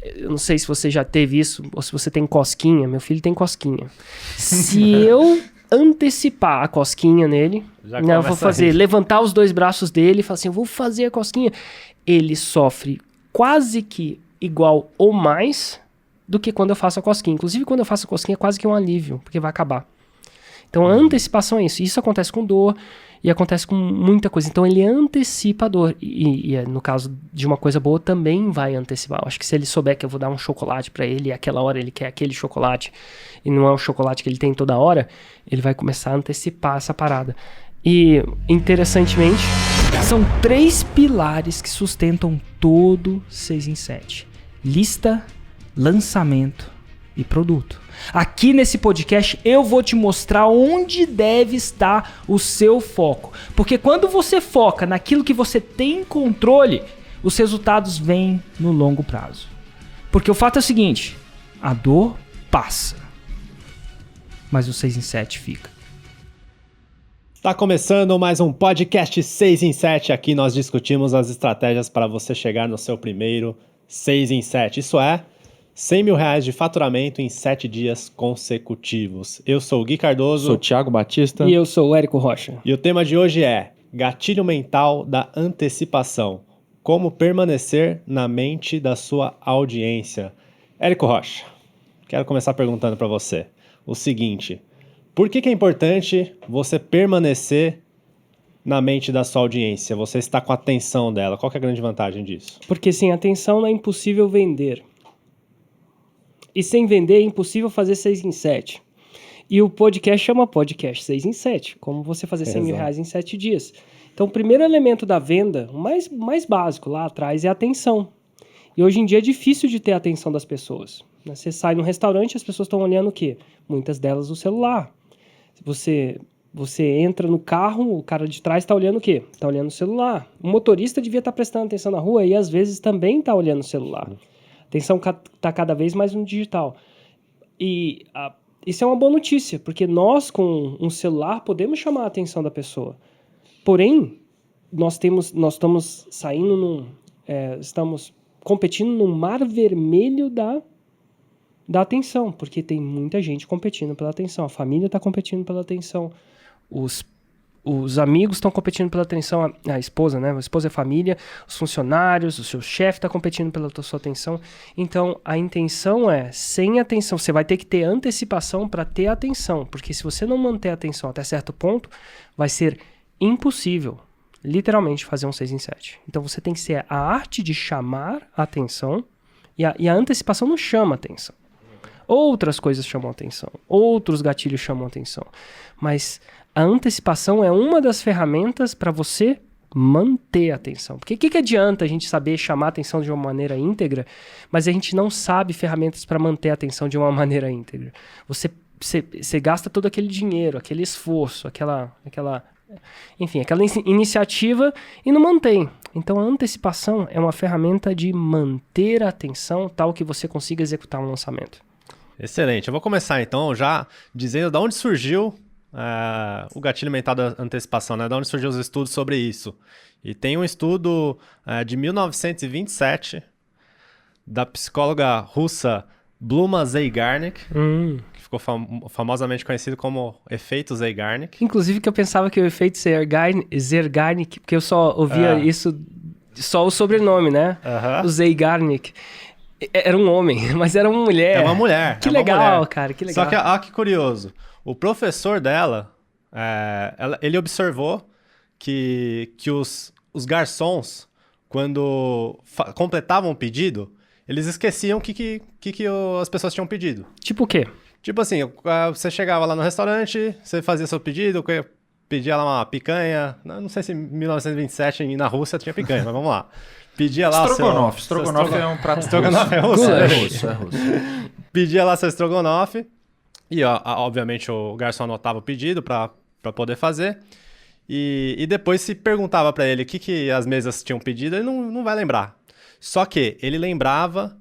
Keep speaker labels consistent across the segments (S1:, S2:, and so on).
S1: Eu não sei se você já teve isso, ou se você tem cosquinha. Meu filho tem cosquinha. Se eu antecipar a cosquinha nele, eu vou fazer, levantar os 2 braços dele e falar assim, eu vou fazer a cosquinha. Ele sofre quase que igual ou mais do que quando eu faço a cosquinha. Inclusive, quando eu faço a cosquinha, é quase que um alívio, porque vai acabar. Então, a antecipação é isso. Isso acontece com dor e acontece com muita coisa. Então, ele antecipa a dor. E no caso de uma coisa boa, também vai antecipar. Eu acho que se ele souber que eu vou dar um chocolate pra ele e aquela hora ele quer aquele chocolate e não é o chocolate que ele tem toda hora, ele vai começar a antecipar essa parada. E, interessantemente, são 3 pilares que sustentam todo 6 em 7. Lista, lançamento e produto. Aqui nesse podcast eu vou te mostrar onde deve estar o seu foco. Porque quando você foca naquilo que você tem controle, os resultados vêm no longo prazo. Porque o fato é o seguinte, a dor passa, mas o 6 em 7 fica.
S2: Tá começando mais um podcast 6 em 7. Aqui nós discutimos as estratégias para você chegar no seu primeiro 6 em 7. Isso é R$100 mil de faturamento em 7 dias consecutivos. Eu sou o Gui Cardoso.
S3: Sou o Thiago Batista.
S1: E eu sou o Érico Rocha.
S2: E o tema de hoje é Gatilho Mental da Antecipação. Como permanecer na mente da sua audiência. Érico Rocha, quero começar perguntando para você o seguinte: por que é importante você permanecer na mente da sua audiência? Você está com a atenção dela. Qual que é a grande vantagem disso?
S1: Porque sem atenção é impossível vender. E sem vender é impossível fazer 6 em 7. E o podcast chama podcast 6 em 7. Como você fazer R$100 mil em 7 dias. Então, o primeiro elemento da venda, o mais básico lá atrás, é a atenção. E hoje em dia é difícil de ter a atenção das pessoas. Você sai num restaurante, as pessoas estão olhando o quê? Muitas delas o celular. Você entra no carro, o cara de trás está olhando o quê? Está olhando o celular. O motorista devia estar prestando atenção na rua e às vezes também está olhando o celular. A atenção está cada vez mais no digital. E isso é uma boa notícia, porque nós com um celular podemos chamar a atenção da pessoa. Porém, nós estamos saindo estamos competindo no mar vermelho da atenção, porque tem muita gente competindo pela atenção. A família está competindo pela atenção. Os amigos estão competindo pela atenção. A esposa, né? A esposa é família. Os funcionários, o seu chefe está competindo pela sua atenção. Então, a intenção sem atenção. Você vai ter que ter antecipação para ter atenção. Porque se você não manter a atenção até certo ponto, vai ser impossível, literalmente, fazer um 6 em 7. Então, você tem que ser a arte de chamar a atenção. E a antecipação não chama atenção. Outras coisas chamam atenção, outros gatilhos chamam atenção, mas a antecipação é uma das ferramentas para você manter a atenção. Porque o que adianta a gente saber chamar a atenção de uma maneira íntegra, mas a gente não sabe ferramentas para manter a atenção de uma maneira íntegra? Você gasta todo aquele dinheiro, aquele esforço, aquela iniciativa e não mantém. Então a antecipação é uma ferramenta de manter a atenção tal que você consiga executar um lançamento.
S2: Excelente. Eu vou começar então já dizendo de onde surgiu o gatilho mental da antecipação, né? De onde surgiu os estudos sobre isso. E tem um estudo de 1927 da psicóloga russa Bluma Zeigarnik, que ficou famosamente conhecido como efeito Zeigarnik.
S1: Inclusive que eu pensava que o efeito Zeigarnik, porque eu só ouvia isso, só o sobrenome, né? O Zeigarnik. Era um homem, mas era uma mulher.
S2: É uma mulher.
S1: Que legal, cara, que legal.
S2: Só que, que curioso, o professor dela, ele observou que os garçons, quando completavam o pedido, eles esqueciam o que as pessoas tinham pedido.
S1: Tipo o quê?
S2: Tipo assim, você chegava lá no restaurante, você fazia seu pedido, pedia lá uma picanha, não sei se em 1927 na Rússia tinha picanha, mas vamos lá. Pedia lá
S3: Estrogonofe. Estrogonofe é um prato
S2: Estrogonofe é russo?
S3: É russo.
S2: Pedia lá seu estrogonofe e, obviamente, o garçom anotava o pedido para poder fazer. E depois se perguntava para ele o que as mesas tinham pedido, ele não vai lembrar. Só que ele lembrava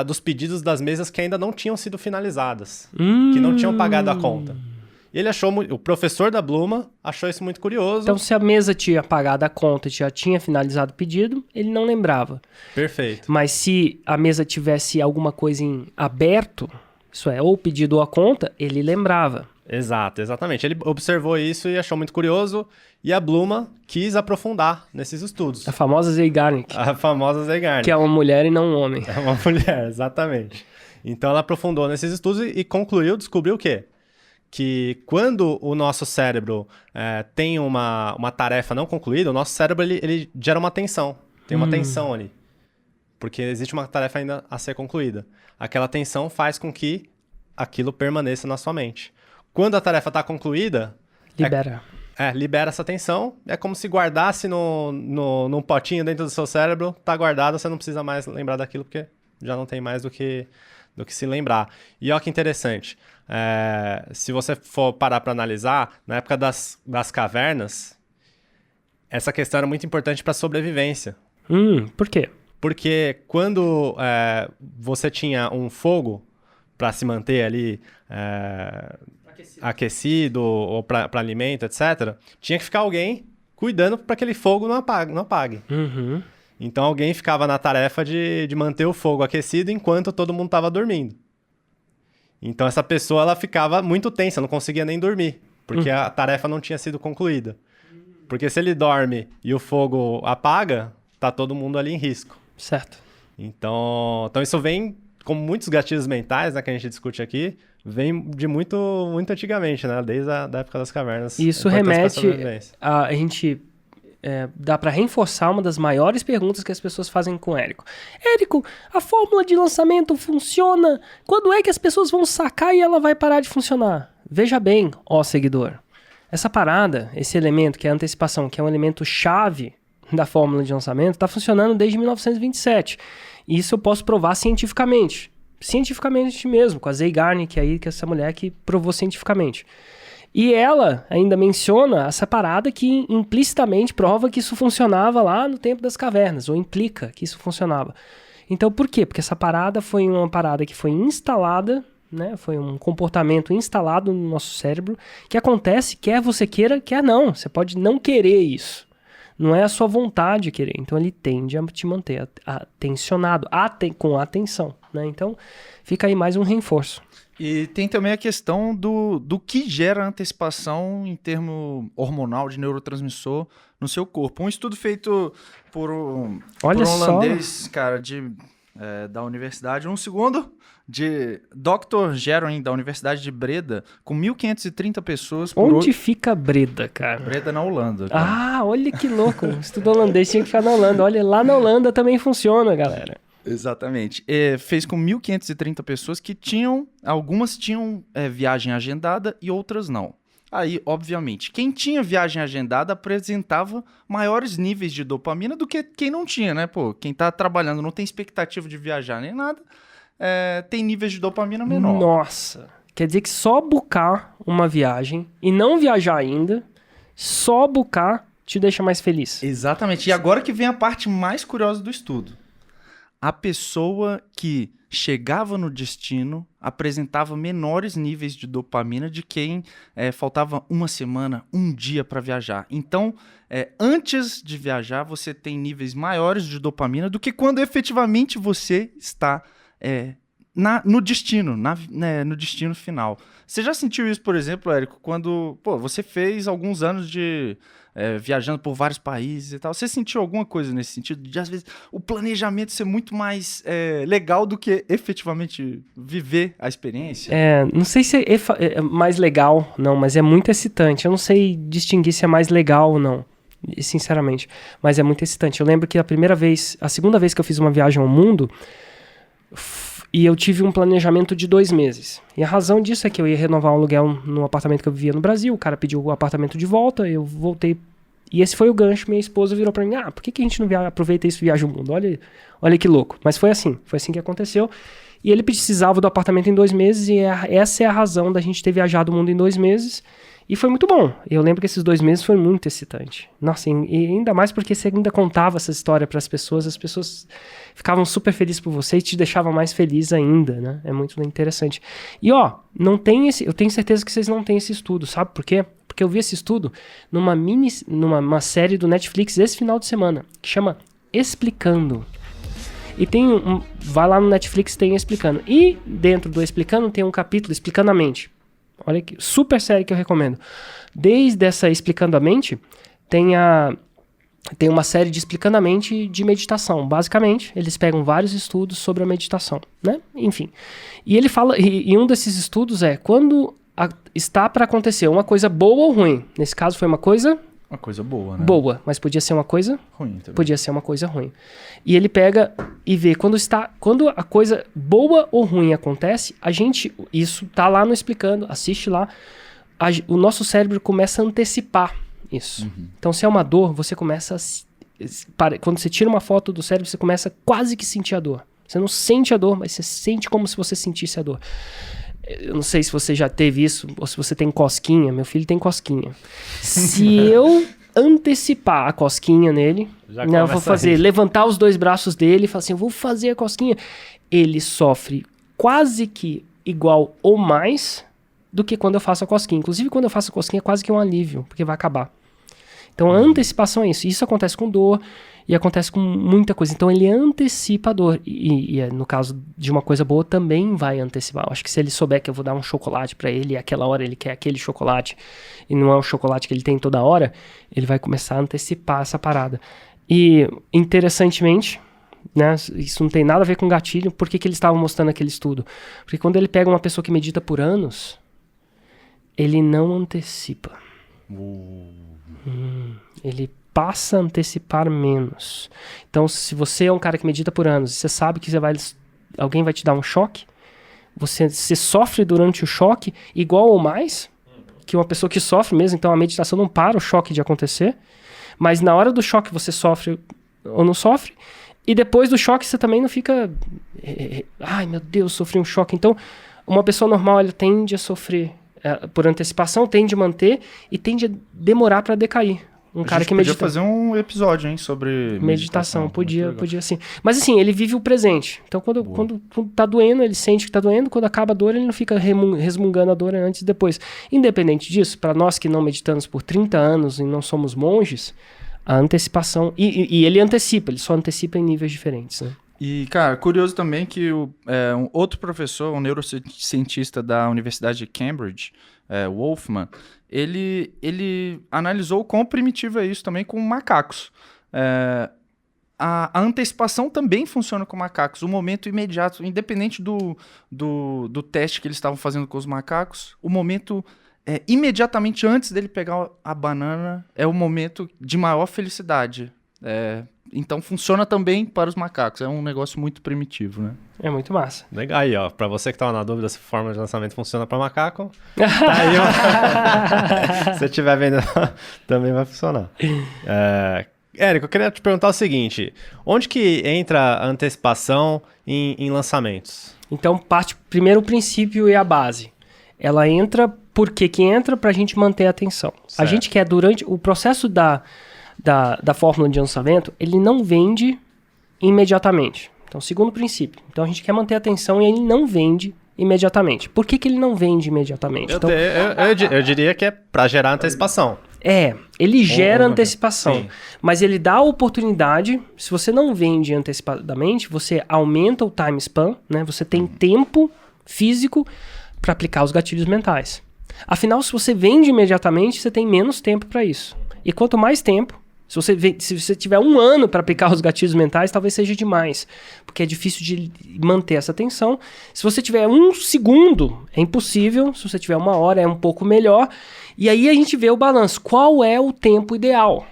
S2: dos pedidos das mesas que ainda não tinham sido finalizadas, que não tinham pagado a conta. E ele achou, o professor da Bluma achou isso muito curioso.
S1: Então, se a mesa tinha pagado a conta e já tinha finalizado o pedido, ele não lembrava.
S2: Perfeito.
S1: Mas se a mesa tivesse alguma coisa em aberto, isso é, ou o pedido ou a conta, ele lembrava.
S2: Exatamente. Ele observou isso e achou muito curioso. E a Bluma quis aprofundar nesses estudos.
S1: A famosa Zeigarnik.
S2: A famosa Zeigarnik.
S1: Que é uma mulher e não um homem.
S2: É uma mulher, exatamente. Então ela aprofundou nesses estudos e descobriu o quê? Que quando o nosso cérebro tem uma tarefa não concluída, o nosso cérebro ele gera uma tensão. Tem uma tensão ali. Porque existe uma tarefa ainda a ser concluída. Aquela tensão faz com que aquilo permaneça na sua mente. Quando a tarefa está concluída...
S1: Libera.
S2: Libera essa tensão. É como se guardasse num potinho dentro do seu cérebro. Tá guardado, você não precisa mais lembrar daquilo, porque já não tem mais do que se lembrar. E olha que interessante. Se você for parar para analisar, na época das cavernas, essa questão era muito importante para a sobrevivência.
S1: Por quê?
S2: Porque quando você tinha um fogo para se manter ali aquecido ou para alimento, etc., tinha que ficar alguém cuidando para que aquele fogo não apague.
S1: Uhum.
S2: Então alguém ficava na tarefa de manter o fogo aquecido enquanto todo mundo estava dormindo. Então essa pessoa ela ficava muito tensa, não conseguia nem dormir, porque a tarefa não tinha sido concluída. Porque se ele dorme e o fogo apaga, tá todo mundo ali em risco.
S1: Certo.
S2: Então isso vem, como muitos gatilhos mentais, né, que a gente discute aqui, vem de muito, muito antigamente, né, desde a época das cavernas.
S1: Isso remete a gente... dá para reforçar uma das maiores perguntas que as pessoas fazem com o Érico. Érico, a fórmula de lançamento funciona? Quando é que as pessoas vão sacar e ela vai parar de funcionar? Veja bem, ó seguidor, essa parada, esse elemento que é a antecipação, que é um elemento chave da fórmula de lançamento, está funcionando desde 1927. E isso eu posso provar cientificamente. Cientificamente mesmo, com a Zeigarnik aí, que é essa mulher que provou cientificamente. E ela ainda menciona essa parada que implicitamente prova que isso funcionava lá no tempo das cavernas, ou implica que isso funcionava. Então, por quê? Porque essa parada foi uma parada que foi instalada, né? Foi um comportamento instalado no nosso cérebro, que acontece, quer você queira, quer não. Você pode não querer isso. Não é a sua vontade de querer. Então, ele tende a te manter atencionado, com atenção, né? Então, fica aí mais um reforço.
S3: E tem também a questão do que gera antecipação em termo hormonal de neurotransmissor no seu corpo. Um estudo feito por um holandês, cara, da universidade. Um segundo, de Dr. Geron, da Universidade de Breda, com 1.530 pessoas.
S1: Onde fica Breda, cara?
S3: Breda, na Holanda. Cara.
S1: Ah, olha que louco. Estudo holandês tinha que ficar na Holanda. Olha, lá na Holanda também funciona, galera.
S3: Exatamente. Fez com 1.530 pessoas que algumas tinham viagem agendada e outras não. Aí, obviamente, quem tinha viagem agendada apresentava maiores níveis de dopamina do que quem não tinha, né? Pô, quem tá trabalhando não tem expectativa de viajar nem nada, tem níveis de dopamina menor.
S1: Nossa, quer dizer que só bucar uma viagem e não viajar ainda, só bucar te deixa mais feliz.
S3: Exatamente. E agora que vem a parte mais curiosa do estudo. A pessoa que chegava no destino apresentava menores níveis de dopamina de quem faltava uma semana, um dia para viajar. Então, antes de viajar, você tem níveis maiores de dopamina do que quando efetivamente você está no destino, no destino final. Você já sentiu isso, por exemplo, Érico, quando você fez alguns anos de... viajando por vários países e tal. Você sentiu alguma coisa nesse sentido? De, às vezes, o planejamento ser muito mais legal do que efetivamente viver a experiência?
S1: Não sei se é mais legal, não, mas é muito excitante. Eu não sei distinguir se é mais legal ou não, sinceramente. Mas é muito excitante. Eu lembro que a segunda vez que eu fiz uma viagem ao mundo, e eu tive um planejamento de 2 meses. E a razão disso é que eu ia renovar um aluguel no apartamento que eu vivia no Brasil. O cara pediu o apartamento de volta, eu voltei. E esse foi o gancho. Minha esposa virou pra mim, por que a gente não aproveita isso e viaja o mundo? Olha que louco. Mas foi assim que aconteceu. E ele precisava do apartamento em 2 meses, e essa é a razão da gente ter viajado o mundo em 2 meses. E foi muito bom. Eu lembro que esses 2 meses foi muito excitante. Nossa, e ainda mais porque você ainda contava essa história para as pessoas ficavam super felizes por você e te deixavam mais feliz ainda, né? É muito interessante. E ó, eu tenho certeza que vocês não têm esse estudo, sabe por quê? Porque eu vi esse estudo numa série do Netflix esse final de semana, que chama Explicando. E vai lá no Netflix, tem Explicando. E dentro do Explicando tem um capítulo Explicando a Mente. Olha que super série que eu recomendo. Desde essa Explicando a Mente, tem uma série de Explicando a Mente de meditação. Basicamente, eles pegam vários estudos sobre a meditação, né? Enfim. E ele fala, e um desses estudos é quando está para acontecer uma coisa boa ou ruim. Nesse caso foi uma coisa...
S3: Uma coisa boa, né?
S1: Boa, mas podia ser uma coisa...
S3: Ruim também.
S1: Podia ser uma coisa ruim. E ele pega e vê quando a coisa boa ou ruim acontece, isso tá lá no Explicando, assiste lá, o nosso cérebro começa a antecipar isso. Então, se é uma dor, você começa quando você tira uma foto do cérebro, você começa quase que sentir a dor. Você não sente a dor, mas você sente como se você sentisse a dor. Eu não sei se você já teve isso, ou se você tem cosquinha. Meu filho tem cosquinha. Se eu antecipar a cosquinha nele, eu vou levantar os 2 braços dele e falar assim, eu vou fazer a cosquinha. Ele sofre quase que igual ou mais do que quando eu faço a cosquinha. Inclusive, quando eu faço a cosquinha, é quase que um alívio, porque vai acabar. Então, a antecipação é isso. Isso acontece com dor e acontece com muita coisa. Então, ele antecipa a dor. E no caso de uma coisa boa, também vai antecipar. Eu acho que se ele souber que eu vou dar um chocolate pra ele e aquela hora ele quer aquele chocolate e não é o chocolate que ele tem toda hora, ele vai começar a antecipar essa parada. E, interessantemente, né, isso não tem nada a ver com gatilho. Por que eles estavam mostrando aquele estudo? Porque quando ele pega uma pessoa que medita por anos, ele não antecipa. Ele passa a antecipar menos. Então, se você é um cara que medita por anos e você sabe que alguém vai te dar um choque, você sofre durante o choque igual ou mais que uma pessoa que sofre mesmo. Então, a meditação não para o choque de acontecer, mas na hora do choque você sofre ou não sofre, e depois do choque você também não fica... Ai, meu Deus, sofri um choque. Então, uma pessoa normal, ela tende a sofrer por antecipação, tende a manter e tende a demorar para decair. Um cara que medita.
S3: Podia fazer um episódio, hein, sobre meditação.
S1: Podia sim. Mas assim, ele vive o presente. Então, quando tá doendo, ele sente que tá doendo. Quando acaba a dor, ele não fica resmungando a dor antes e depois. Independente disso, para nós que não meditamos por 30 anos e não somos monges, a antecipação... E ele antecipa, ele só antecipa em níveis diferentes, né?
S3: E, cara, curioso também que um outro professor, um neurocientista da Universidade de Cambridge, Wolfman, ele analisou o quão primitivo é isso também com macacos. A antecipação também funciona com macacos. O momento imediato, independente do teste que eles estavam fazendo com os macacos, o momento imediatamente antes dele pegar a banana é o momento de maior felicidade. Então funciona também para os macacos. É um negócio muito primitivo, né?
S1: É muito massa.
S2: Legal aí, ó. Pra você que tava na dúvida se forma de lançamento funciona para macaco, tá aí, ó. Se você estiver vendo, também vai funcionar. Érico, eu queria te perguntar o seguinte. Onde que entra a antecipação em lançamentos?
S1: Então, primeiro o princípio e a base. Ela entra, por que entra? Pra gente manter a atenção. Certo. A gente quer, durante o processo da fórmula de lançamento, ele não vende imediatamente. Então, segundo princípio. Então, a gente quer manter a atenção e ele não vende imediatamente. Por que ele não vende imediatamente?
S2: Eu diria que é para gerar antecipação.
S1: Ele gera antecipação, mas ele dá a oportunidade. Se você não vende antecipadamente, você aumenta o time span, né? Você tem tempo físico para aplicar os gatilhos mentais. Afinal, se você vende imediatamente, você tem menos tempo para isso. E quanto mais tempo, se você tiver 1 ano para aplicar os gatilhos mentais, talvez seja demais, porque é difícil de manter essa atenção. Se você tiver 1 segundo, é impossível. Se você tiver 1 hora, é um pouco melhor. E aí a gente vê o balanço. Qual é o tempo ideal?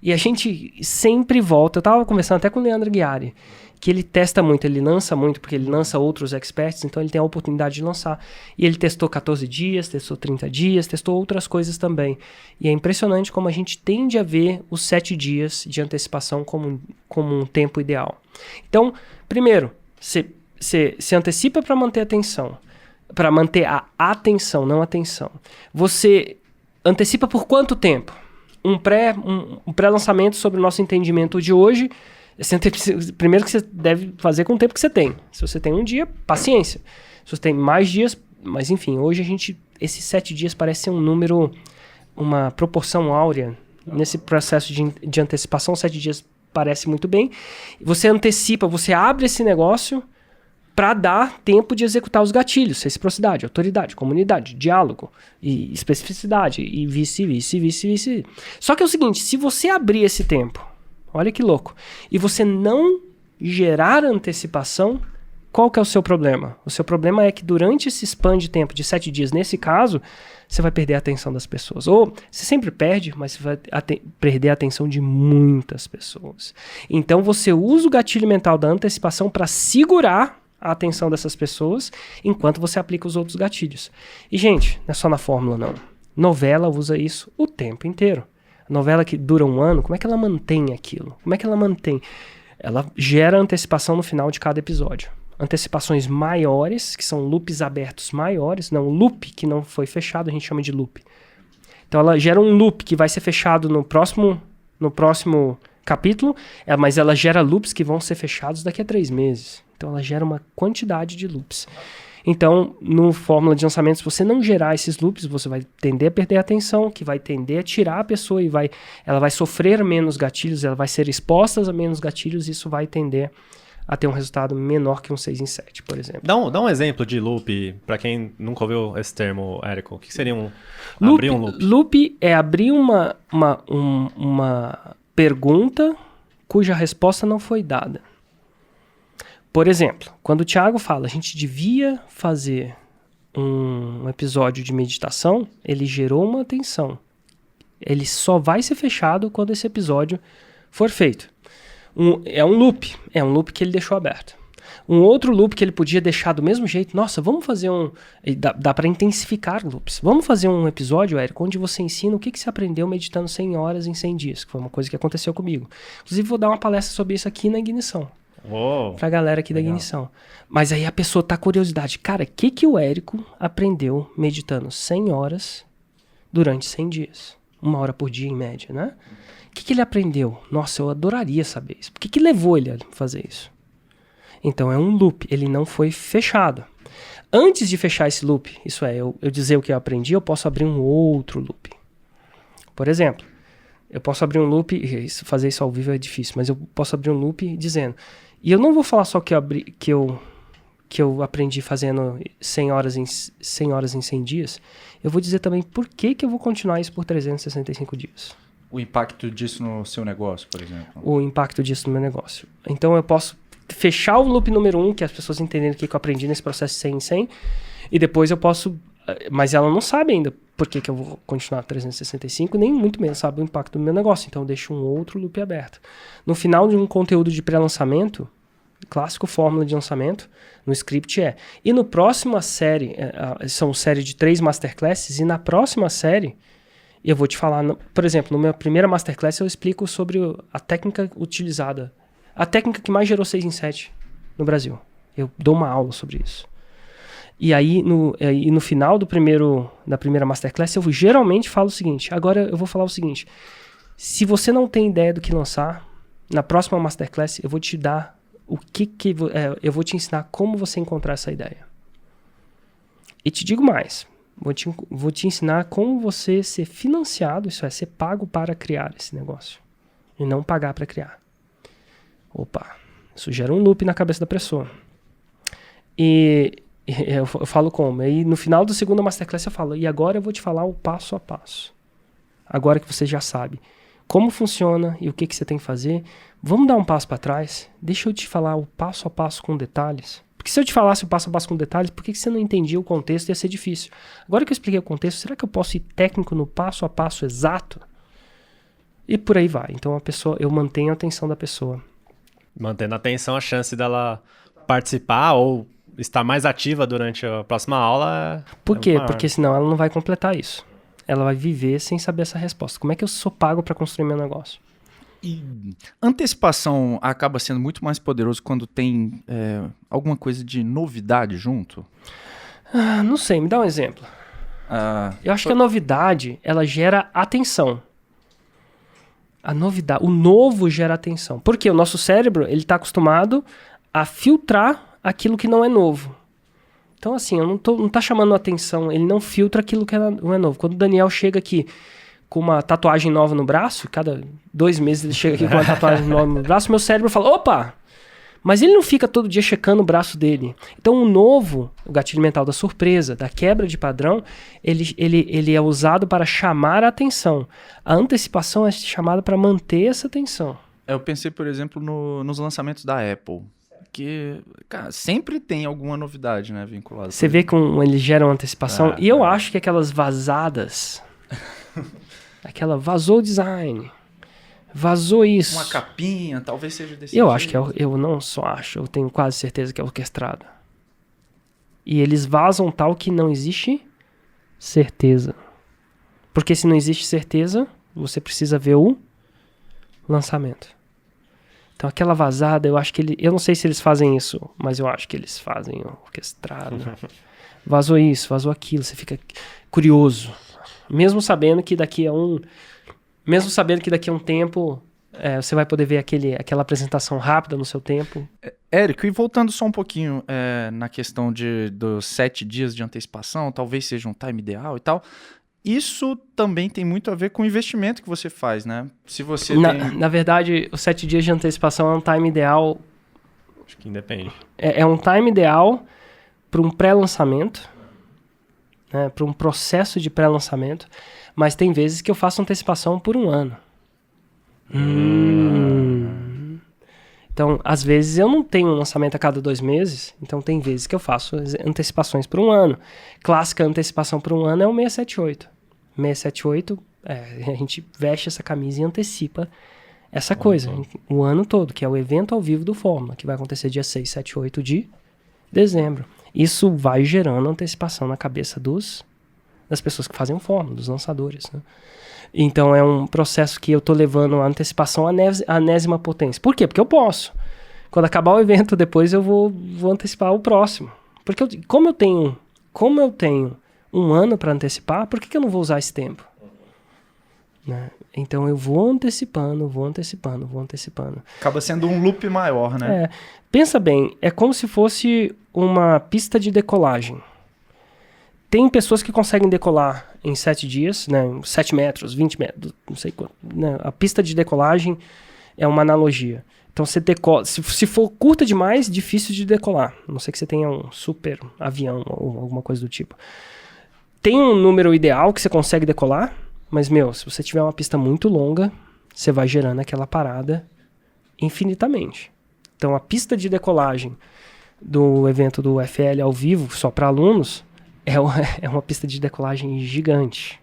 S1: E a gente sempre volta. Eu estava conversando até com o Leandro Ghiari, que ele testa muito, ele lança muito, porque ele lança outros experts, então ele tem a oportunidade de lançar. E ele testou 14 dias, testou 30 dias, testou outras coisas também. E é impressionante como a gente tende a ver os 7 dias de antecipação como um tempo ideal. Então, primeiro, você se antecipa para manter a atenção. Para manter a atenção, não a atenção. Você antecipa por quanto tempo? Um pré-lançamento sobre o nosso entendimento de hoje. Primeiro que você deve fazer com o tempo que você tem. Se você tem um dia, paciência. Se você tem mais dias, mas enfim, hoje esses 7 dias parece ser um número, uma proporção áurea. Nesse processo de antecipação, 7 dias parece muito bem. Você antecipa, você abre esse negócio para dar tempo de executar os gatilhos, reciprocidade, autoridade, comunidade, diálogo e especificidade e vice. Só que é o seguinte, se você abrir esse tempo, olha que louco, e você não gerar antecipação, qual que é o seu problema? O seu problema é que durante esse span de tempo de 7 dias, nesse caso, você vai perder a atenção das pessoas. Ou você sempre perde, mas você vai perder a atenção de muitas pessoas. Então você usa o gatilho mental da antecipação para segurar a atenção dessas pessoas, enquanto você aplica os outros gatilhos. E, gente, não é só na fórmula, não. Novela usa isso o tempo inteiro. A novela que dura 1 ano, como é que ela mantém aquilo? Como é que ela mantém? Ela gera antecipação no final de cada episódio. Antecipações maiores, que são loops abertos maiores. Não, loop que não foi fechado, a gente chama de loop. Então, ela gera um loop que vai ser fechado no próximo capítulo, mas ela gera loops que vão ser fechados daqui a 3 meses. Então, ela gera uma quantidade de loops. Então, no fórmula de lançamento, se você não gerar esses loops, você vai tender a perder a atenção, que vai tender a tirar a pessoa e ela vai sofrer menos gatilhos, ela vai ser exposta a menos gatilhos, e isso vai tender a ter um resultado menor que um 6 em 7, por exemplo.
S2: Dá um exemplo de loop, para quem nunca ouviu esse termo, Érico. O que seria
S1: abrir
S2: um loop?
S1: Loop é abrir uma pergunta cuja resposta não foi dada. Por exemplo, quando o Thiago fala, a gente devia fazer um episódio de meditação, ele gerou uma atenção. Ele só vai ser fechado quando esse episódio for feito. É um loop que ele deixou aberto. Um outro loop que ele podia deixar do mesmo jeito, nossa, vamos fazer dá para intensificar loops. Vamos fazer um episódio, Érico, onde você ensina o que você aprendeu meditando 100 horas em 100 dias, que foi uma coisa que aconteceu comigo. Inclusive, vou dar uma palestra sobre isso aqui na Ignição. Pra galera aqui da Ignição. Mas aí a pessoa tá com curiosidade. Cara, o que o Érico aprendeu meditando 100 horas durante 100 dias? 1 hora por dia, em média, né? O que ele aprendeu? Nossa, eu adoraria saber isso. Por que levou ele a fazer isso? Então, é um loop. Ele não foi fechado. Antes de fechar esse loop, isso é, eu dizer o que eu aprendi, eu posso abrir um outro loop. Por exemplo, eu posso abrir um loop, fazer isso ao vivo é difícil, mas eu posso abrir um loop dizendo, e eu não vou falar só que eu aprendi fazendo 100 horas em 100 dias, eu vou dizer também por que eu vou continuar isso por 365 dias.
S3: O impacto disso no seu negócio, por exemplo.
S1: O impacto disso no meu negócio. Então eu posso fechar o loop número 1, que as pessoas entenderem o que eu aprendi nesse processo 100 em 100, e depois eu posso... Mas ela não sabe ainda por que eu vou continuar 365, nem muito menos sabe o impacto do meu negócio. Então eu deixo um outro loop aberto. No final de um conteúdo de pré-lançamento, clássico fórmula de lançamento, no script e no próxima série, são série de 3 masterclasses, e na próxima série eu vou te falar, por exemplo, na minha primeira masterclass eu explico sobre a técnica utilizada, a técnica que mais gerou 6 em 7 no Brasil. Eu dou uma aula sobre isso. E aí, no final da primeira masterclass, eu geralmente falo o seguinte, agora eu vou falar o seguinte, se você não tem ideia do que lançar, na próxima masterclass eu vou te dar eu vou te ensinar como você encontrar essa ideia. E te digo mais, vou te ensinar como você ser financiado, isso é, ser pago para criar esse negócio, e não pagar para criar. Opa, isso gera um loop na cabeça da pessoa. E eu falo como? Aí no final da segunda masterclass eu falo, e agora eu vou te falar o passo a passo. Agora que você já sabe como funciona e o que você tem que fazer, vamos dar um passo para trás? Deixa eu te falar o passo a passo com detalhes. Porque se eu te falasse o passo a passo com detalhes, por que você não entendia o contexto? Ia ser difícil. Agora que eu expliquei o contexto, será que eu posso ir técnico no passo a passo exato? E por aí vai. Então eu mantenho a atenção da pessoa.
S2: Mantendo a atenção, a chance dela participar ou estar mais ativa durante a próxima aula.
S1: Por quê? Porque senão ela não vai completar isso. Ela vai viver sem saber essa resposta. Como é que eu sou pago para construir meu negócio?
S3: E antecipação acaba sendo muito mais poderoso quando tem alguma coisa de novidade junto?
S1: Não sei, me dá um exemplo. Eu acho que a novidade, ela gera atenção. A novidade, o novo gera atenção. Porque o nosso cérebro, ele tá acostumado a filtrar aquilo que não é novo. Então, assim, não tá chamando atenção, ele não filtra aquilo que não é novo. Quando o Daniel chega aqui com uma tatuagem nova no braço, cada 2 meses ele chega aqui com uma tatuagem nova no braço, meu cérebro fala, opa! Mas ele não fica todo dia checando o braço dele. Então, o novo, o gatilho mental da surpresa, da quebra de padrão, ele é usado para chamar a atenção. A antecipação é chamada para manter essa atenção.
S3: Eu pensei, por exemplo, nos lançamentos da Apple. Que, cara, sempre tem alguma novidade, né, vinculada.
S1: Você vê que eles geram antecipação. E eu acho que aquelas vazadas... aquela vazou o design... Vazou isso.
S3: Uma capinha, talvez seja desse
S1: Eu
S3: jeito.
S1: acho que eu não só acho, eu tenho quase certeza que é orquestrado. E eles vazam tal que não existe certeza. Porque se não existe certeza, você precisa ver o lançamento. Então aquela vazada, eu acho que eu não sei se eles fazem isso, mas eu acho que eles fazem orquestrado. Vazou isso, vazou aquilo, você fica curioso. Mesmo sabendo que daqui a um tempo você vai poder ver aquela apresentação rápida no seu tempo.
S3: Érico, e voltando só um pouquinho na questão dos 7 dias de antecipação, talvez seja um time ideal e tal, isso também tem muito a ver com o investimento que você faz, né? Se você
S1: Na verdade, os 7 dias de antecipação é um time ideal...
S2: Acho que independe.
S1: É um time ideal para um pré-lançamento, né, para um processo de pré-lançamento, mas tem vezes que eu faço antecipação por 1 ano. Então, às vezes eu não tenho um lançamento a cada 2 meses, então tem vezes que eu faço antecipações por 1 ano. Clássica antecipação por 1 ano é o 678. 678, a gente veste essa camisa e antecipa essa coisa, o ano todo, que é o evento ao vivo do Fórmula, que vai acontecer dia 6, 7, 8 de dezembro. Isso vai gerando antecipação na cabeça das pessoas que fazem o Fórmula, dos lançadores, né? Então é um processo que eu tô levando a antecipação à enésima potência. Por quê? Porque eu posso. Quando acabar o evento, depois eu vou antecipar o próximo. Porque como eu tenho 1 ano para antecipar, por que eu não vou usar esse tempo? Né? Então eu vou antecipando.
S3: Acaba sendo um loop maior, né?
S1: Pensa bem, é como se fosse uma pista de decolagem. Tem pessoas que conseguem decolar em 7 dias, né, 7 metros, 20 metros, não sei quanto. Né? A pista de decolagem é uma analogia. Então você decola, se for curta demais, difícil de decolar. A não sei que você tenha um super avião ou alguma coisa do tipo. Tem um número ideal que você consegue decolar, mas, se você tiver uma pista muito longa, você vai gerando aquela parada infinitamente. Então, a pista de decolagem do evento do FL ao vivo, só para alunos, é uma pista de decolagem gigante.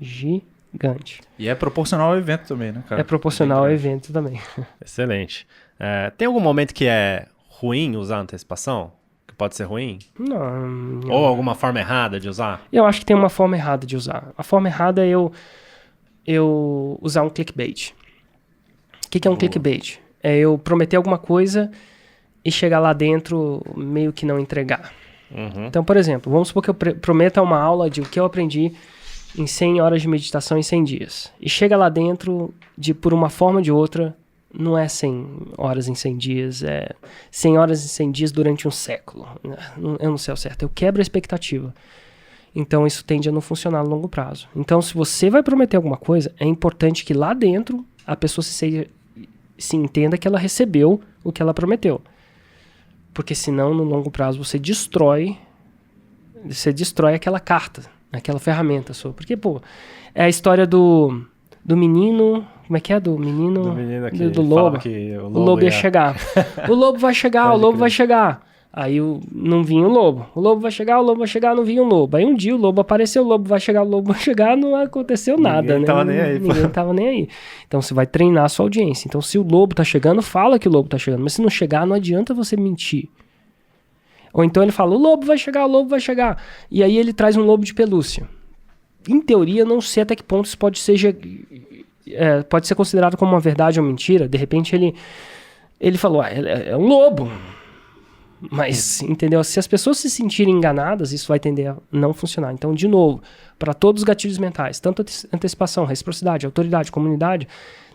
S1: Gigante.
S3: E é proporcional ao evento também, né, cara?
S1: É proporcional ao evento também.
S2: Excelente. Tem algum momento que é ruim usar antecipação? Que pode ser ruim?
S1: Não.
S2: Ou alguma forma errada de usar?
S1: Eu acho que tem uma forma errada de usar. A forma errada é eu usar um clickbait. O que é um clickbait? É eu prometer alguma coisa e chegar lá dentro meio que não entregar. Então, por exemplo, vamos supor que eu prometa uma aula de o que eu aprendi em 100 horas de meditação em 100 dias. E chega lá dentro, por uma forma ou de outra, não é 100 horas em 100 dias, é 100 horas em 100 dias durante um século. Eu não sei ao certo, eu quebro a expectativa. Então, isso tende a não funcionar a longo prazo. Então, se você vai prometer alguma coisa, é importante que lá dentro a pessoa se entenda que ela recebeu o que ela prometeu. Porque senão, no longo prazo, você destrói aquela carta, aquela ferramenta sua. Porque, é a história do menino... Como é que é? Do menino... Do lobo.
S2: Que
S1: o lobo ia chegar. O lobo vai chegar, o lobo vai chegar. Aí não vinha o lobo. O lobo vai chegar, não vinha o lobo. Aí um dia o lobo apareceu, o lobo vai chegar, não aconteceu nada.
S2: Ninguém tava nem aí.
S1: Ninguém tava nem aí. Então você vai treinar a sua audiência. Então se o lobo tá chegando, fala que o lobo tá chegando. Mas se não chegar, não adianta você mentir. Ou então ele fala, o lobo vai chegar. E aí ele traz um lobo de pelúcia. Em teoria, não sei até que ponto isso pode ser considerado como uma verdade ou mentira. De repente ele falou, é um lobo. Mas, entendeu? Se as pessoas se sentirem enganadas, isso vai tender a não funcionar. Então, de novo, para todos os gatilhos mentais, tanto antecipação, reciprocidade, autoridade, comunidade,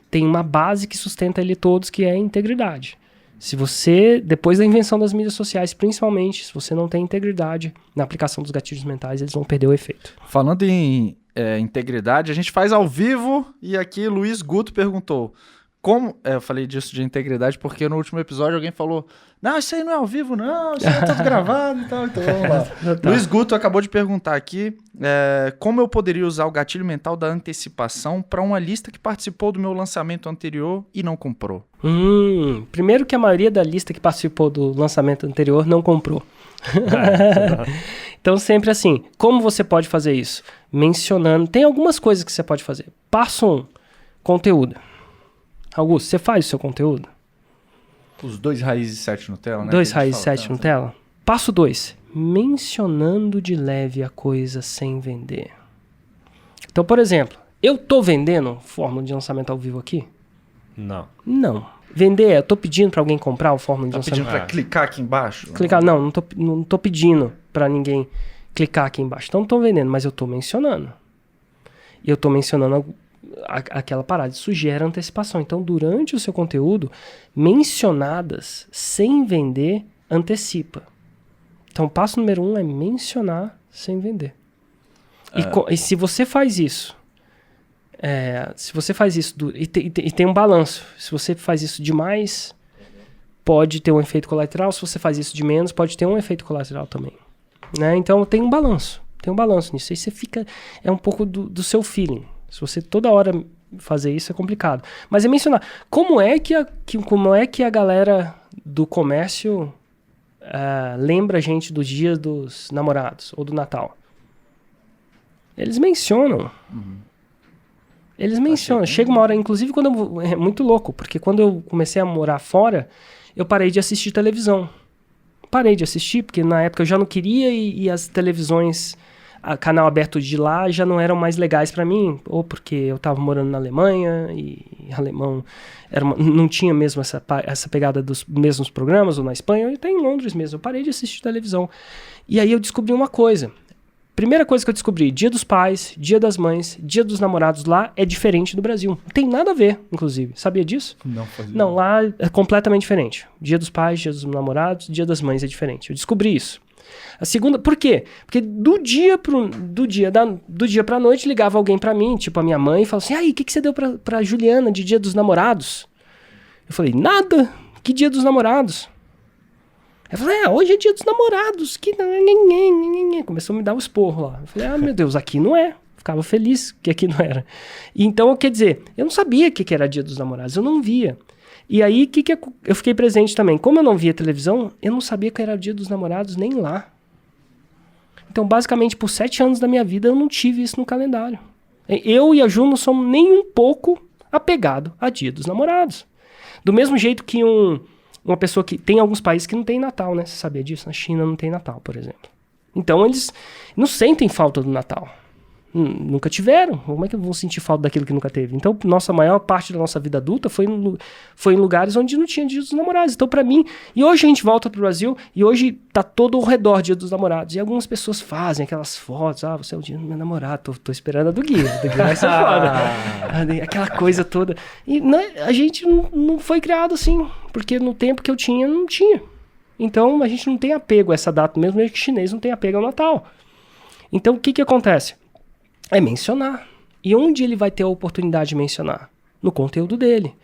S1: tem uma base que sustenta ele todos, que é a integridade. Se você, depois da invenção das mídias sociais, principalmente, se você não tem integridade na aplicação dos gatilhos mentais, eles vão perder o efeito.
S3: Falando em integridade, a gente faz ao vivo e aqui Luiz Guto perguntou como... eu falei disso de integridade porque no último episódio alguém falou não, isso aí não é ao vivo não, isso aí é tudo gravado e tal, então vamos lá.
S1: Tá.
S3: Luiz Guto acabou de perguntar aqui como eu poderia usar o gatilho mental da antecipação para uma lista que participou do meu lançamento anterior e não comprou.
S1: Primeiro que a maioria da lista que participou do lançamento anterior não comprou. Então sempre assim, como você pode fazer isso? Mencionando, tem algumas coisas que você pode fazer. Passo 1, conteúdo. Augusto, você faz o seu conteúdo?
S3: Os 2 raízes e 7 Nutella, né?
S1: 2 raízes e 7 Nutella? Passo 2, mencionando de leve a coisa sem vender. Então, por exemplo, eu tô vendendo fórmula de lançamento ao vivo aqui?
S2: Não.
S1: Não. Vender, eu tô pedindo para alguém comprar o fórmula de lançamento?
S3: Pedindo para clicar aqui embaixo?
S1: Clicar, não tô pedindo para ninguém clicar aqui embaixo. Então não tô vendendo, mas eu tô mencionando. E eu tô mencionando aquela parada. Isso gera antecipação. Então, durante o seu conteúdo, mencionadas sem vender, antecipa. Então, passo número 1 é mencionar sem vender. E se você faz isso, e tem um balanço. Se você faz isso demais, pode ter um efeito colateral. Se você faz isso de menos, pode ter um efeito colateral também. Né? Então, tem um balanço. Tem um balanço nisso. Aí você fica... É um pouco do seu feeling. Se você toda hora fazer isso, é complicado. Mas é mencionar. Como é que a galera do comércio lembra a gente do Dia dos Namorados ou do Natal? Eles mencionam. Eles mencionam. Chega uma hora, inclusive, é muito louco, porque quando eu comecei a morar fora, eu parei de assistir televisão. Parei de assistir, porque na época eu já não queria e as televisões... canal aberto de lá já não eram mais legais para mim, ou porque eu estava morando na Alemanha e alemão não tinha mesmo essa pegada dos mesmos programas, ou na Espanha, ou até em Londres mesmo. Eu parei de assistir televisão. E aí eu descobri uma coisa. Primeira coisa que eu descobri, Dia dos Pais, Dia das Mães, Dia dos Namorados lá é diferente do Brasil. Não tem nada a ver, inclusive. Sabia disso? Não, lá é completamente diferente. Dia dos Pais, Dia dos Namorados, Dia das Mães é diferente. Eu descobri isso. A segunda, por quê? Porque do dia pra noite ligava alguém pra mim, tipo a minha mãe, e falava assim, aí, o que você deu pra Juliana de Dia dos Namorados? Eu falei, nada, que Dia dos Namorados? Eu falei, hoje é Dia dos Namorados, que... Começou a me dar um esporro lá. Eu falei, meu Deus, aqui não é. Ficava feliz que aqui não era. Então, quer dizer, eu não sabia que era Dia dos Namorados, eu não via. E aí, eu fiquei presente também. Como eu não via televisão, eu não sabia que era o Dia dos Namorados nem lá. Então, basicamente, por 7 anos da minha vida, eu não tive isso no calendário. Eu e a Ju não somos nem um pouco apegados a Dia dos Namorados. Do mesmo jeito que uma pessoa que... Tem alguns países que não tem Natal, né? Você sabia disso? Na China não tem Natal, por exemplo. Então, eles não sentem falta do Natal. Nunca tiveram. Como é que vão sentir falta daquilo que nunca teve? Então, a maior parte da nossa vida adulta foi em lugares onde não tinha Dia dos Namorados. Então, pra mim... E hoje a gente volta pro Brasil e hoje tá todo ao redor Dia dos Namorados. E algumas pessoas fazem aquelas fotos. Você é o dia do meu namorado. Tô esperando a do Gui. Do Gui vai ser foda. Aquela coisa toda. E a gente não foi criado assim. Porque no tempo que eu tinha, não tinha. Então, a gente não tem apego a essa data. Mesmo que o chinês não tem apego ao Natal. Então, o que acontece? É mencionar. E onde ele vai ter a oportunidade de mencionar? No conteúdo dele.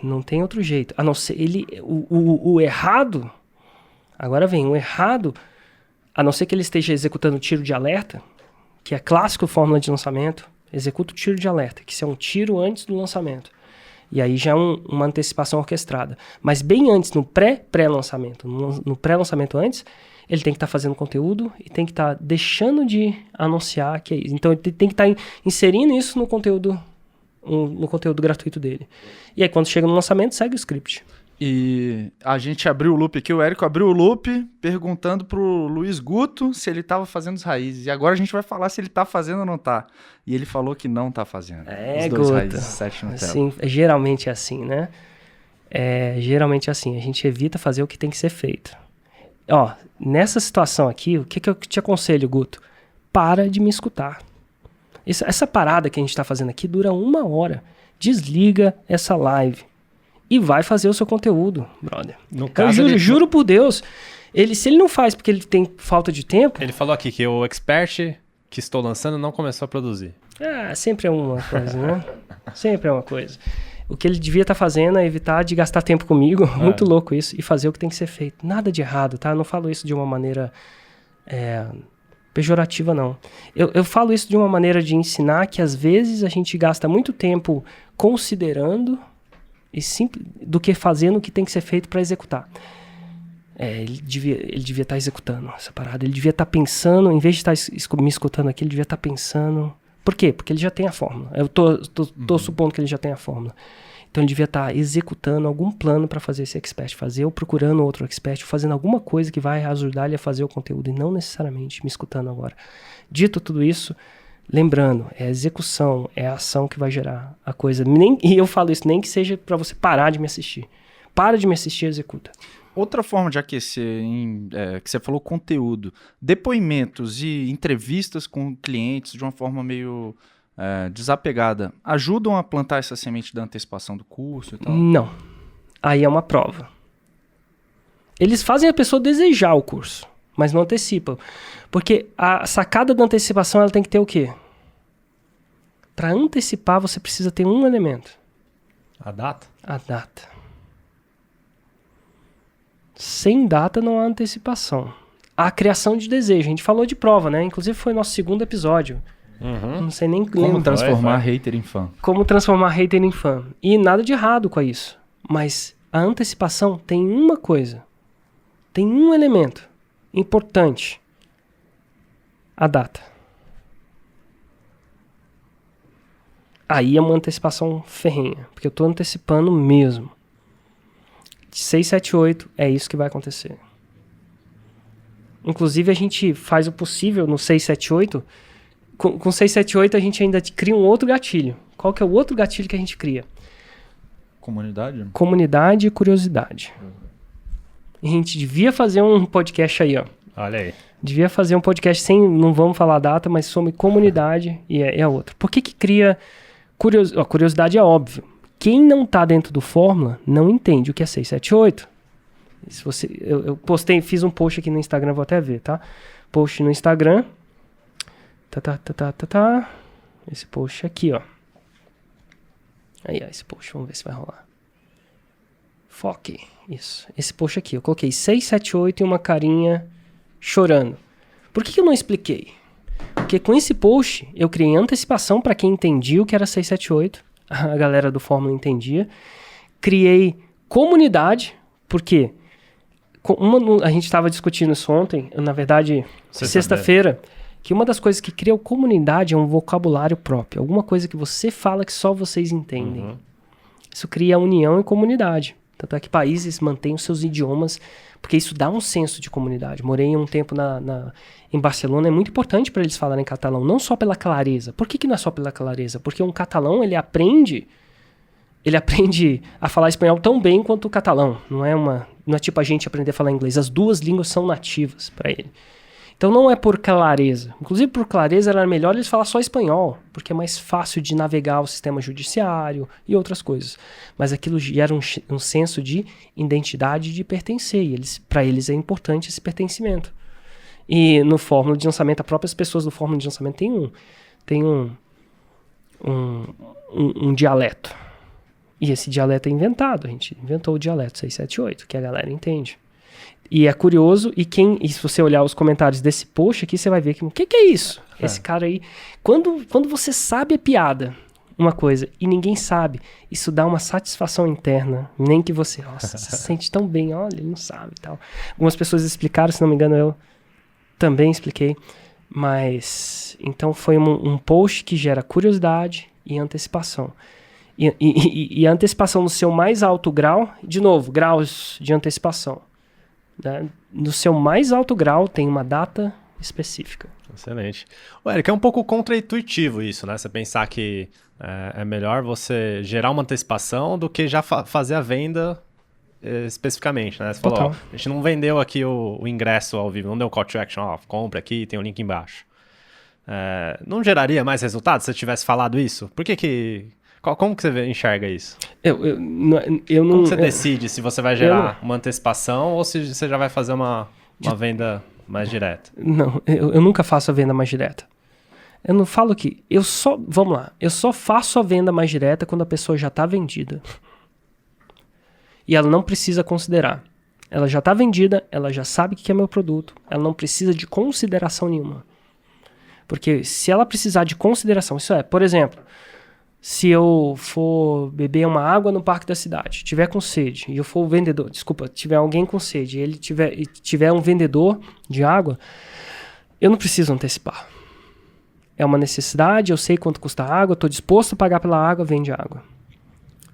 S1: Não tem outro jeito. A não ser o errado. Agora vem, o errado, a não ser que ele esteja executando tiro de alerta, que é clássico fórmula de lançamento, executa o tiro de alerta, que isso é um tiro antes do lançamento. E aí já é uma antecipação orquestrada. Mas bem antes, no pré-lançamento, no pré-lançamento antes, ele tem que estar fazendo conteúdo e tem que estar deixando de anunciar que é isso. Então, ele tem que estar inserindo isso no conteúdo gratuito dele. E aí, quando chega no lançamento, segue o script.
S3: E a gente abriu o loop aqui, o Érico abriu o loop perguntando pro Luiz Guto se ele estava fazendo os raízes. E agora a gente vai falar se ele tá fazendo ou não tá. E ele falou que não tá fazendo. Os 2
S1: Guto.
S3: raízes, 7 Nutella.
S1: Assim, geralmente é assim, né? Geralmente é assim, a gente evita fazer o que tem que ser feito. Ó, nessa situação aqui, o que eu te aconselho, Guto? Para de me escutar. Essa parada que a gente tá fazendo aqui dura 1 hora. Desliga essa live e vai fazer o seu conteúdo, brother.
S2: No caso,
S1: eu juro por Deus, se ele não faz porque ele tem falta de tempo...
S2: Ele falou aqui que o Expert que estou lançando não começou a produzir.
S1: Sempre é uma coisa, né? Sempre é uma coisa. O que ele devia estar fazendo é evitar de gastar tempo comigo, muito louco isso, e fazer o que tem que ser feito. Nada de errado, tá? Eu não falo isso de uma maneira pejorativa, não. Eu falo isso de uma maneira de ensinar que às vezes a gente gasta muito tempo considerando do que fazendo o que tem que ser feito para executar. Ele devia estar executando essa parada, ele devia estar pensando, em vez de estar me escutando aqui, ele devia estar pensando... Por quê? Porque ele já tem a fórmula. Eu tô supondo que ele já tem a fórmula. Então ele devia estar executando algum plano para fazer esse expert fazer, ou procurando outro expert, ou fazendo alguma coisa que vai ajudar ele a fazer o conteúdo, e não necessariamente me escutando agora. Dito tudo isso, lembrando, é a execução, é a ação que vai gerar a coisa. E eu falo isso nem que seja para você parar de me assistir. Para de me assistir e executa.
S3: Outra forma de aquecer, que você falou conteúdo, depoimentos e entrevistas com clientes de uma forma meio desapegada, ajudam a plantar essa semente da antecipação do curso e tal?
S1: Não. Aí é uma prova. Eles fazem a pessoa desejar o curso, mas não antecipam. Porque a sacada da antecipação ela tem que ter o quê? Para antecipar, você precisa ter um elemento.
S2: A data?
S1: A data. Sem data não há antecipação. A criação de desejo. A gente falou de prova, né? Inclusive foi nosso 2º episódio. Não sei nem
S3: como transformar hater em fã.
S1: Como transformar hater em fã. E nada de errado com isso. Mas a antecipação tem uma coisa. Tem um elemento importante. A data. Aí é uma antecipação ferrenha. Porque eu estou antecipando mesmo. 6, 7, 8 é isso que vai acontecer. Inclusive a gente faz o possível no 6, 7, 8. Com 6, 7, 8 a gente ainda cria um outro gatilho. Qual que é o outro gatilho que a gente cria?
S3: Comunidade?
S1: Comunidade e curiosidade. A gente devia fazer um podcast aí, ó.
S2: Olha aí.
S1: Devia fazer um podcast sem, não vamos falar a data, mas sobre comunidade e é a outra. Por que cria curiosidade? A curiosidade é óbvio. Quem não está dentro do Fórmula não entende o que é 678. Se você, eu postei, fiz um post aqui no Instagram, vou até ver, tá? Post no Instagram. Esse post aqui, ó. Aí, ó, esse post, vamos ver se vai rolar. Foque, isso. Esse post aqui, eu coloquei 678 e uma carinha chorando. Por que eu não expliquei? Porque com esse post, eu criei antecipação para quem entendia o que era 678. A galera do Fórmula entendia. Criei comunidade, porque a gente estava discutindo isso ontem, na verdade, sexta-feira, que uma das coisas que cria comunidade é um vocabulário próprio, alguma coisa que você fala que só vocês entendem. Isso cria união e comunidade. Tanto é que países mantêm os seus idiomas, porque isso dá um senso de comunidade. Morei um tempo em Barcelona, é muito importante para eles falarem catalão, não só pela clareza. Por que não é só pela clareza? Porque um catalão, ele aprende a falar espanhol tão bem quanto o catalão. Não é tipo a gente aprender a falar inglês. As duas línguas são nativas para ele. Então não é por clareza. Inclusive por clareza era melhor eles falar só espanhol, porque é mais fácil de navegar o sistema judiciário e outras coisas. Mas aquilo gera um senso de identidade e de pertencer. E para eles é importante esse pertencimento. E no Fórmula de Lançamento, as próprias pessoas do Fórmula de Lançamento têm um dialeto. E esse dialeto é inventado. A gente inventou o dialeto 678, que a galera entende. E é curioso, e se você olhar os comentários desse post aqui, você vai ver que o que é isso? Esse cara aí, quando você sabe a piada, uma coisa, e ninguém sabe, isso dá uma satisfação interna, nem que você, nossa, se sente tão bem, olha, ele não sabe e tal. Algumas pessoas explicaram, se não me engano, eu também expliquei, mas, então foi um post que gera curiosidade e antecipação. E a antecipação no seu mais alto grau, de novo, graus de antecipação. Né? No seu mais alto grau tem uma data específica.
S2: Excelente. O Eric, é um pouco contra-intuitivo isso, né? Você pensar que é melhor você gerar uma antecipação do que já fazer a venda especificamente, né? Você falou, ó, a gente não vendeu aqui o ingresso ao vivo, não deu call to action, ó, compra aqui, tem o link embaixo. Não geraria mais resultado se você tivesse falado isso? Por que... Como que você enxerga isso?
S1: Eu não...
S2: Como que você decide se você vai gerar uma antecipação ou se você já vai fazer uma venda mais direta?
S1: Não, eu nunca faço a venda mais direta. Eu não falo que... Vamos lá. Eu só faço a venda mais direta quando a pessoa já está vendida. E ela não precisa considerar. Ela já está vendida, ela já sabe o que é meu produto, ela não precisa de consideração nenhuma. Porque se ela precisar de consideração, isso é, por exemplo, se eu for beber uma água no parque da cidade, tiver com sede, e eu for o vendedor, tiver alguém com sede, e ele tiver um vendedor de água, eu não preciso antecipar. É uma necessidade, eu sei quanto custa a água, estou disposto a pagar pela água, vende água.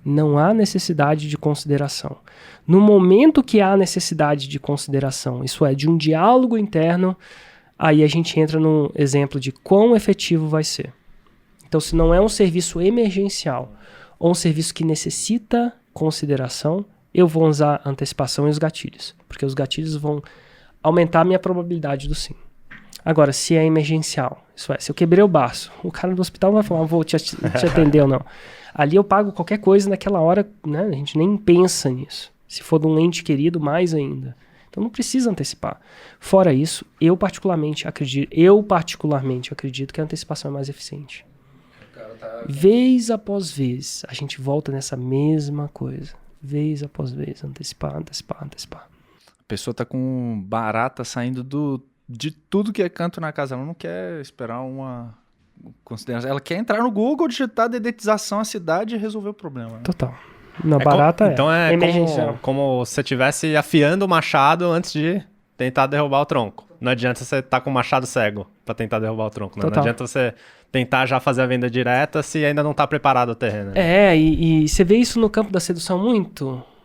S1: Não há necessidade de consideração. No momento que há necessidade de consideração, isso é, de um diálogo interno, aí a gente entra num exemplo de quão efetivo vai ser. Então, se não é um serviço emergencial ou um serviço que necessita consideração, eu vou usar a antecipação e os gatilhos, porque os gatilhos vão aumentar a minha probabilidade do sim. Agora, se é emergencial, isso é, se eu quebrei o baço, o cara do hospital não vai falar, vou te atender ou não. Ali eu pago qualquer coisa naquela hora, né? A gente nem pensa nisso. Se for de um ente querido, mais ainda. Então não precisa antecipar. Fora isso, eu particularmente acredito que a antecipação é mais eficiente. Vez após vez, a gente volta nessa mesma coisa. Vez após vez, antecipar.
S3: A pessoa tá com barata saindo de tudo que é canto na casa. Ela não quer esperar uma consideração. Ela quer entrar no Google, digitar dedetização à cidade e resolver o problema. Né?
S1: Total. Na barata
S2: então é
S1: emergencial.
S2: como se você estivesse afiando o machado antes de tentar derrubar o tronco. Não adianta você estar com o machado cego para tentar derrubar o tronco. Né? Não adianta você tentar já fazer a venda direta se ainda não está preparado o terreno. Né?
S1: E você vê isso no campo da sedução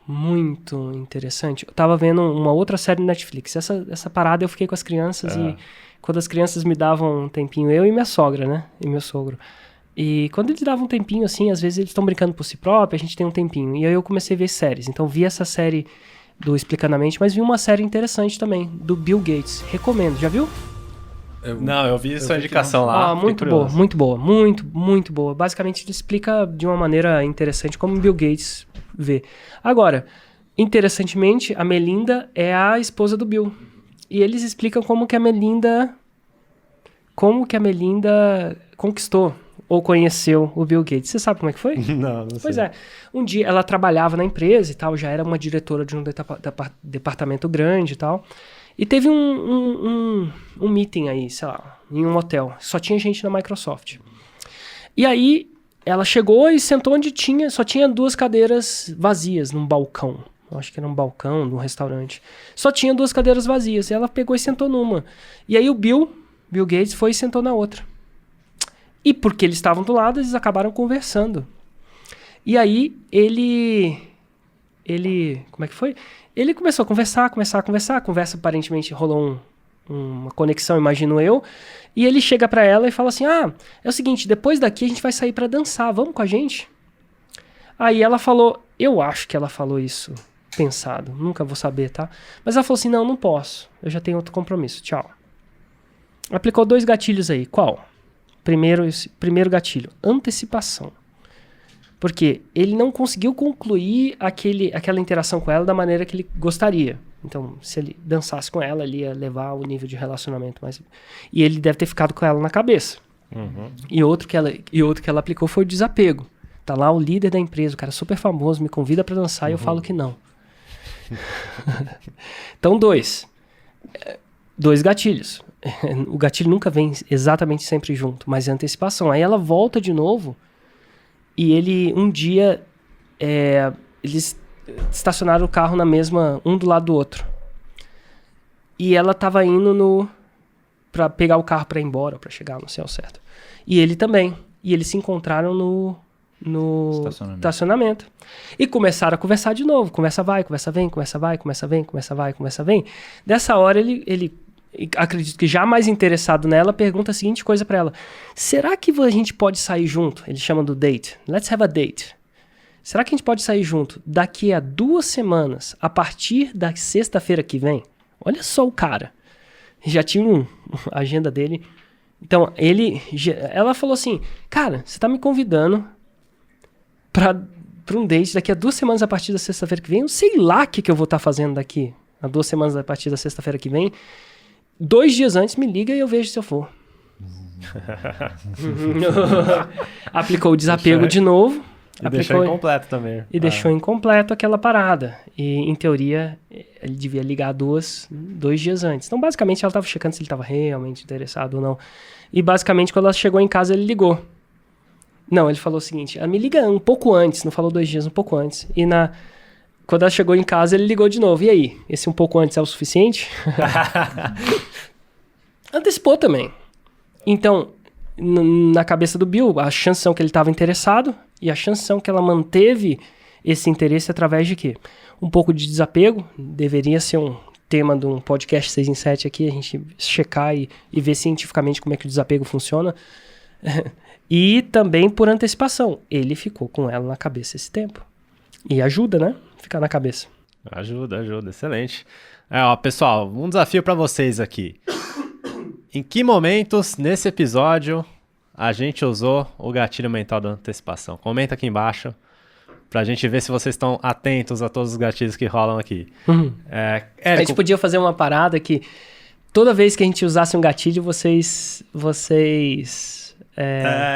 S1: muito interessante. Eu tava vendo uma outra série no Netflix. Essa parada eu fiquei com as crianças e quando as crianças me davam um tempinho, eu e minha sogra, né? E meu sogro. E quando eles davam um tempinho, assim, às vezes eles estão brincando por si próprios, a gente tem um tempinho. E aí eu comecei a ver séries. Então vi essa série do Explicadamente, mas vi uma série interessante também, do Bill Gates. Recomendo. Já viu?
S2: Eu vi sua indicação lá.
S1: Muito boa. Basicamente ele explica de uma maneira interessante como Bill Gates vê. Agora, interessantemente, a Melinda é a esposa do Bill. E eles explicam como que a Melinda conquistou ou conheceu o Bill Gates. Você sabe como é que foi?
S2: Não sei.
S1: Pois é. Um dia ela trabalhava na empresa e tal, já era uma diretora de um departamento grande e tal. E teve um meeting aí, sei lá, em um hotel. Só tinha gente na Microsoft. E aí ela chegou e sentou onde só tinha 2 cadeiras vazias num balcão. Eu acho que era um balcão de um restaurante. Só tinha 2 cadeiras vazias. E ela pegou e sentou numa. E aí o Bill Gates foi e sentou na outra. E porque eles estavam do lado, eles acabaram conversando. E aí ele... Como é que foi? Ele começou a conversar. A conversa aparentemente rolou uma conexão, imagino eu. E ele chega pra ela e fala assim, é o seguinte, depois daqui a gente vai sair pra dançar, vamos com a gente? Aí ela falou, eu acho que ela falou isso pensado, nunca vou saber, tá? Mas ela falou assim, não posso, eu já tenho outro compromisso, tchau. Aplicou 2 gatilhos aí, qual? Primeiro gatilho, antecipação. Porque ele não conseguiu concluir aquela interação com ela da maneira que ele gostaria. Então, se ele dançasse com ela, ele ia levar o nível de relacionamento mais... E ele deve ter ficado com ela na cabeça.
S2: Uhum.
S1: E outro que ela aplicou foi o desapego. Tá lá o líder da empresa, o cara super famoso, me convida pra dançar e eu falo que não. Então, 2 gatilhos. O gatilho nunca vem exatamente sempre junto, mas é antecipação. Aí ela volta de novo e um dia, eles estacionaram o carro na mesma, um do lado do outro. E ela tava indo pra pegar o carro pra ir embora, pra chegar no céu certo. E ele também. E eles se encontraram no estacionamento. E começaram a conversar de novo. Conversa vai, conversa vem, conversa vai, conversa vem, conversa vai, conversa vem. Dessa hora ele acredito que já mais interessado nela, pergunta a seguinte coisa pra ela. Será que a gente pode sair junto? Eles chamam do date. Let's have a date. Será que a gente pode sair junto daqui a 2 semanas, a partir da sexta-feira que vem? Olha só o cara. Já tinha a agenda dele. Então, ela falou assim, cara, você tá me convidando pra um date daqui a 2 semanas a partir da sexta-feira que vem? Eu sei lá o que eu vou estar fazendo daqui a 2 semanas a partir da sexta-feira que vem. 2 dias antes me liga e eu vejo se eu for. Aplicou o desapego de novo.
S2: E deixou incompleto também.
S1: E deixou incompleto aquela parada. E, em teoria, ele devia ligar 2 dias antes. Então, basicamente, ela estava checando se ele estava realmente interessado ou não. E, basicamente, quando ela chegou em casa, ele ligou. Não, ele falou o seguinte, ela me liga um pouco antes, não falou 2 dias, um pouco antes. E quando ela chegou em casa, ele ligou de novo. E aí, esse um pouco antes é o suficiente? Antecipou também. Então, na cabeça do Bill, a chance são que ele estava interessado e a chance são que ela manteve esse interesse através de quê? Um pouco de desapego, deveria ser um tema de um podcast 6 em 7 aqui, a gente checar e ver cientificamente como é que o desapego funciona. E também por antecipação, ele ficou com ela na cabeça esse tempo. E ajuda, né? Ficar na cabeça.
S2: Ajuda, excelente. Pessoal, um desafio para vocês aqui. Em que momentos, nesse episódio, a gente usou o gatilho mental da antecipação? Comenta aqui embaixo pra gente ver se vocês estão atentos a todos os gatilhos que rolam aqui.
S1: A gente podia fazer uma parada que toda vez que a gente usasse um gatilho, vocês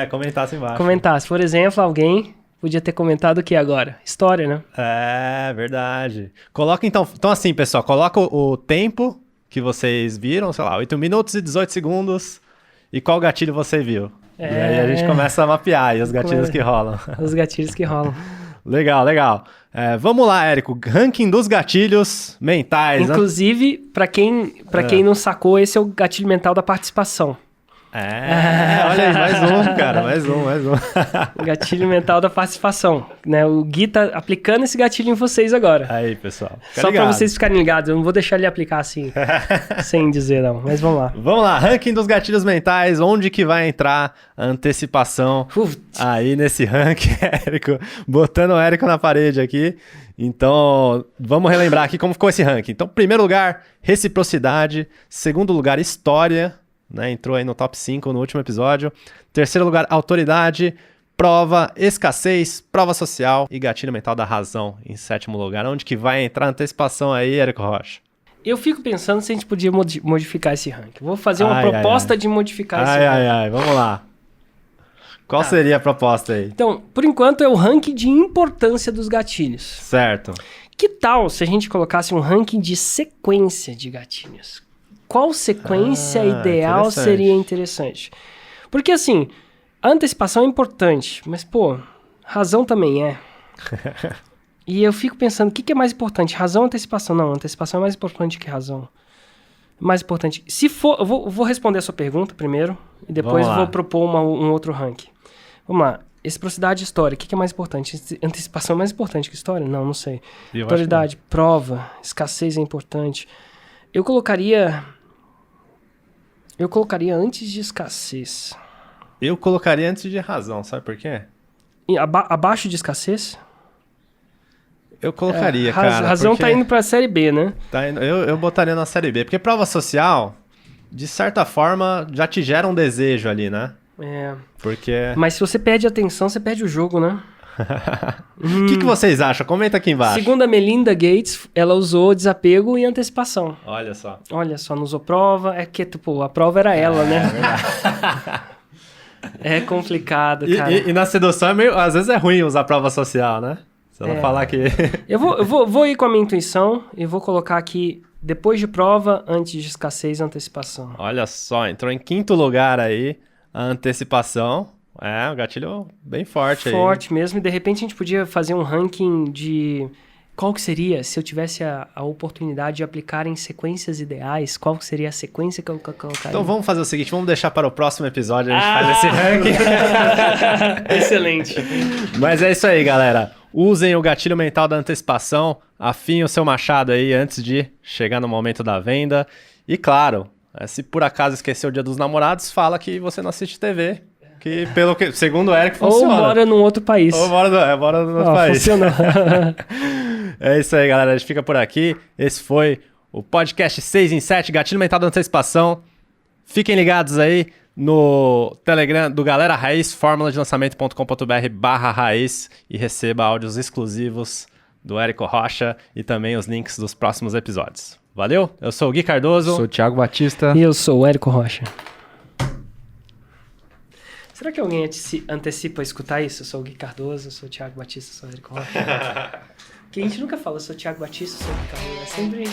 S2: comentassem embaixo.
S1: Comentassem. Por exemplo, alguém podia ter comentado o que agora? História, né?
S2: Verdade. Coloca então assim, pessoal, coloca o tempo que vocês viram, sei lá, 8 minutos e 18 segundos, e qual gatilho você viu. E aí a gente começa a mapear aí os gatilhos que rolam.
S1: Os gatilhos que rolam.
S2: Legal. Vamos lá, Érico, ranking dos gatilhos mentais.
S1: Inclusive, pra quem não sacou, esse é o gatilho mental da participação.
S2: Olha aí, mais um, cara, mais um.
S1: Gatilho mental da participação, né? O Gui tá aplicando esse gatilho em vocês agora.
S2: Aí, pessoal.
S1: Só pra vocês ficarem ligados, eu não vou deixar ele aplicar assim, sem dizer não, mas vamos lá.
S2: Vamos lá, ranking dos gatilhos mentais, onde que vai entrar a antecipação aí nesse ranking, Érico, botando o Érico na parede aqui. Então, vamos relembrar aqui como ficou esse ranking. Então, primeiro lugar, reciprocidade. Segundo lugar, história. Né, entrou aí no top 5 no último episódio. Terceiro lugar, autoridade, prova, escassez, prova social e gatilho mental da razão em 7º lugar. Onde que vai entrar a antecipação aí, Érico Rocha?
S1: Eu fico pensando se a gente podia modificar esse ranking. Vou fazer uma proposta de modificar esse ranking.
S2: Vamos lá. Qual seria a proposta aí?
S1: Então, por enquanto é o ranking de importância dos gatilhos.
S2: Certo.
S1: Que tal se a gente colocasse um ranking de sequência de gatilhos? Qual sequência ideal seria interessante? Porque, assim, a antecipação é importante, mas, pô, razão também é. E eu fico pensando, o que é mais importante? Razão ou antecipação? Não, antecipação é mais importante que razão. Mais importante. Se for, eu vou responder a sua pergunta primeiro, e depois vou propor um outro ranking. Vamos lá. Reciprocidade e história, o que é mais importante? Antecipação é mais importante que história? Não sei. Autoridade, prova, escassez é importante. Eu colocaria antes de escassez.
S2: Eu colocaria antes de razão, sabe por quê?
S1: Abaixo de escassez?
S2: Eu colocaria, cara.
S1: Razão tá indo pra série B, né?
S2: Eu botaria na série B. Porque prova social, de certa forma, já te gera um desejo ali, né? Porque...
S1: Mas se você perde a atenção, você perde o jogo, né?
S2: O que vocês acham? Comenta aqui embaixo.
S1: Segundo a Melinda Gates, ela usou desapego e antecipação.
S2: Olha só,
S1: não usou prova. É que, tipo, a prova era ela, né? É complicado, cara.
S2: E na sedução, às vezes é ruim usar prova social, né? Se ela falar que...
S1: Eu vou ir com a minha intuição e vou colocar aqui, depois de prova, antes de escassez e antecipação.
S2: Olha só, entrou em 5º lugar aí a antecipação. Um gatilho bem forte aí.
S1: Forte mesmo, e de repente a gente podia fazer um ranking de qual que seria, se eu tivesse a oportunidade de aplicar em sequências ideais, qual que seria a sequência que eu colocaria?
S2: Então vamos fazer o seguinte, vamos deixar para o próximo episódio, a gente faz esse ranking.
S1: Excelente.
S2: Mas é isso aí, galera. Usem o gatilho mental da antecipação, afinem o seu machado aí antes de chegar no momento da venda. E claro, Se por acaso esqueceu o Dia dos Namorados, fala que você não assiste TV. Que, segundo o Eric, funciona.
S1: Ou mora num outro país.
S2: Ou mora num outro país.
S1: Funcionou.
S2: É isso aí, galera. A gente fica por aqui. Esse foi o podcast 6 em 7, Gatilho Mental da Antecipação. Fiquem ligados aí no Telegram do Galera Raiz, formuladelançamento.com.br/raiz, e receba áudios exclusivos do Érico Rocha e também os links dos próximos episódios. Valeu? Eu sou o Gui Cardoso.
S3: Sou o Thiago Batista.
S1: E eu sou o Érico Rocha. Será que alguém antecipa escutar isso? Eu sou o Gui Cardoso, eu sou o Thiago Batista, eu sou o Érico Rocha. Porque a gente nunca fala, eu sou o Thiago Batista, eu sou o Gui Cardoso. É sempre...